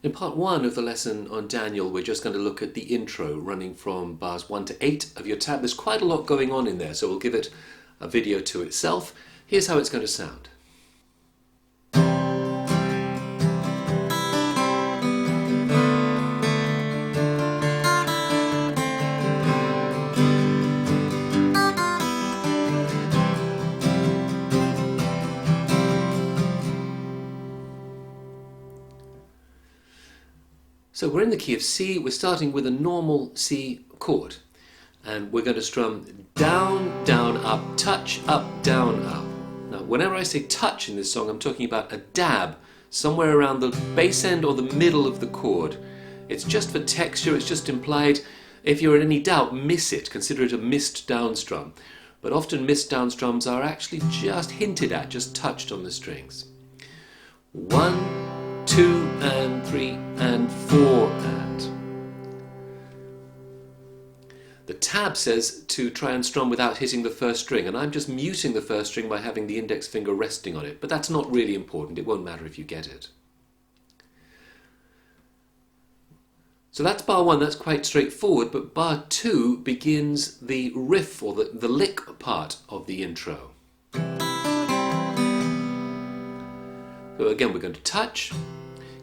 In part 1 of the lesson on Daniel, we're just going to look at the intro running from bars 1 to 8 of your tab. There's quite a lot going on in there, so we'll give it a video to itself. Here's how it's going to sound. So we're in the key of C. We're starting with a normal C chord, and we're going to strum down, down, up, touch, up, down, up. Now whenever I say touch in this song, I'm talking about a dab somewhere around the bass end or the middle of the chord. It's just for texture, it's just implied. If you're in any doubt, miss it, consider it a missed down strum. But often missed down strums are actually just hinted at, just touched on the strings. 1, 2 and 3 and 4 and. The tab says to try and strum without hitting the first string, and I'm just muting the first string by having the index finger resting on it, but that's not really important. It won't matter if you get it. So that's bar 1, that's quite straightforward, but bar 2 begins the riff or the lick part of the intro. So again, we're going to touch,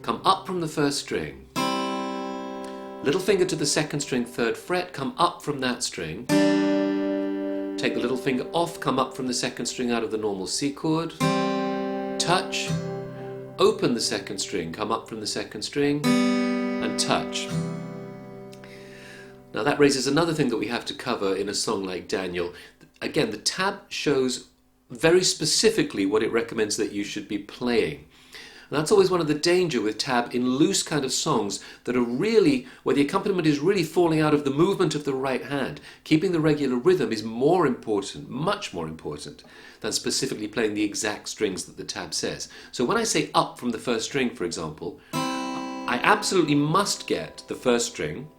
come up from the first string, little finger to the second string, 3rd fret, come up from that string, take the little finger off, come up from the second string out of the normal C chord, touch, open the second string, come up from the second string, and touch. Now that raises another thing that we have to cover in a song like Daniel. Again, the tab shows very specifically what it recommends that you should be playing. And that's always one of the danger with tab in loose kind of songs that are really, where the accompaniment is really falling out of the movement of the right hand. Keeping the regular rhythm is more important, much more important, than specifically playing the exact strings that the tab says. So when I say up from the first string, for example, I absolutely must get the first string.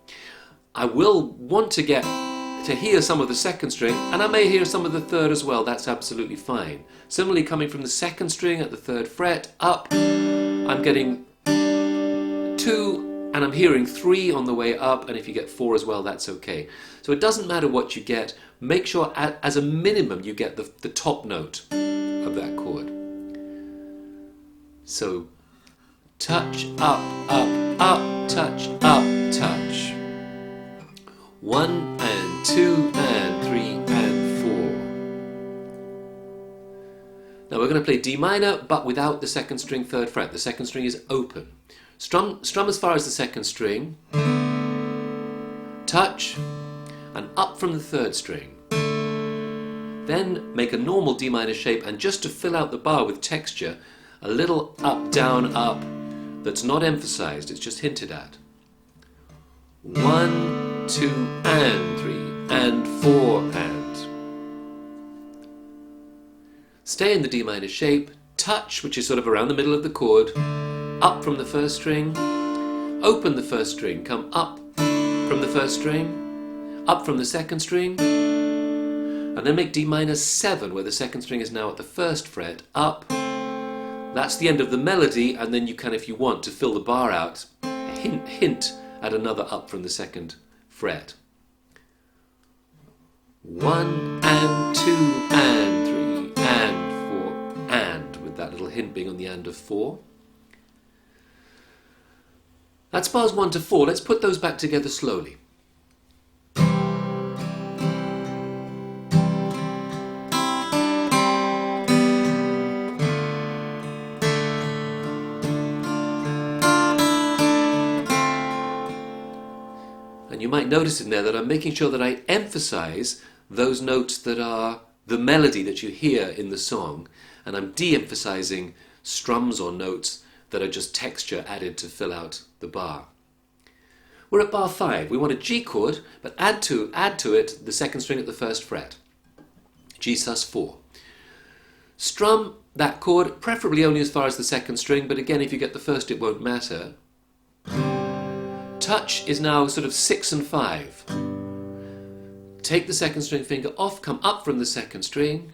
I will want to hear some of the second string, and I may hear some of the third as well. That's absolutely fine. Similarly, coming from the second string at the 3rd fret up, I'm getting 2 and I'm hearing 3 on the way up, and if you get 4 as well, that's okay. So it doesn't matter what you get. Make sure as a minimum you get the top note of that chord. So touch, up, up, up, touch, up, touch. 1 and 2 and 3 and 4. Now we're going to play D minor, but without the second string 3rd fret. The second string is open. Strum as far as the second string, touch, and up from the 3rd string. Then make a normal D minor shape, and just to fill out the bar with texture, a little up, down, up that's not emphasized, it's just hinted at. 1, 2 and 3 and 4 and. Stay in the D minor shape, touch, which is sort of around the middle of the chord, up from the first string, open the first string, come up from the first string, up from the second string, and then make D minor 7, where the second string is now at the 1st fret, up. That's the end of the melody, and then you can, if you want, to fill the bar out, hint at another up from the 2nd fret. 1 and 2 and 3 and 4 and, with that little hint being on the and of 4. That's bars 1 to 4. Let's put those back together slowly. You might notice in there that I'm making sure that I emphasize those notes that are the melody that you hear in the song, and I'm de-emphasizing strums or notes that are just texture added to fill out the bar. We're at bar 5. We want a G chord, but add to it the second string at the 1st fret. G sus4. Strum that chord, preferably only as far as the second string, but again, if you get the first, it won't matter. Touch is now sort of 6 and 5. Take the second string finger off, come up from the second string,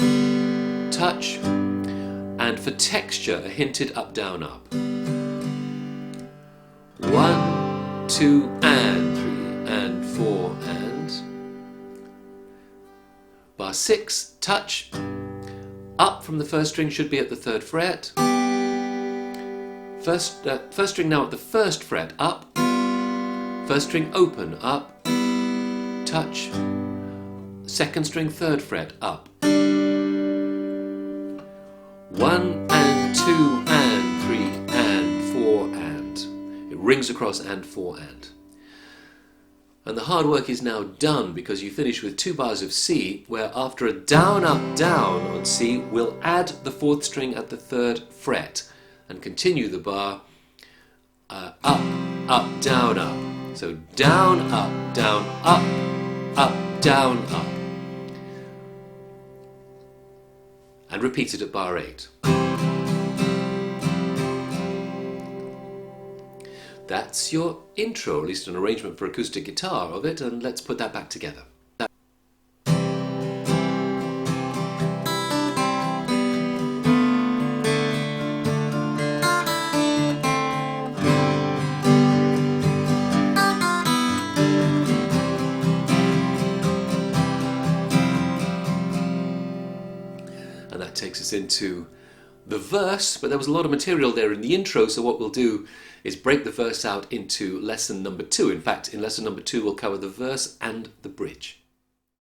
touch, and for texture, a hinted up, down, up. 2 and 3 and 4 and. Bar 6, touch. Up from the first string should be at the 3rd fret. First string now at the 1st fret, up. 1st string open, up. Touch. 2nd string 3rd fret, up. 1 and 2 and 3 and 4 and. It rings across and 4 and. And the hard work is now done because you finish with 2 bars of C, where after a down, up, down on C, we'll add the 4th string at the 3rd fret and continue the bar up, up, down, up. So down, up, down, up, down, up. And repeat it at bar 8. That's your intro, or at least an arrangement for acoustic guitar of it, and let's put that back together. And that takes us into the verse, but there was a lot of material there in the intro, so what we'll do is break the verse out into lesson number 2. In fact, in lesson number 2 we'll cover the verse and the bridge.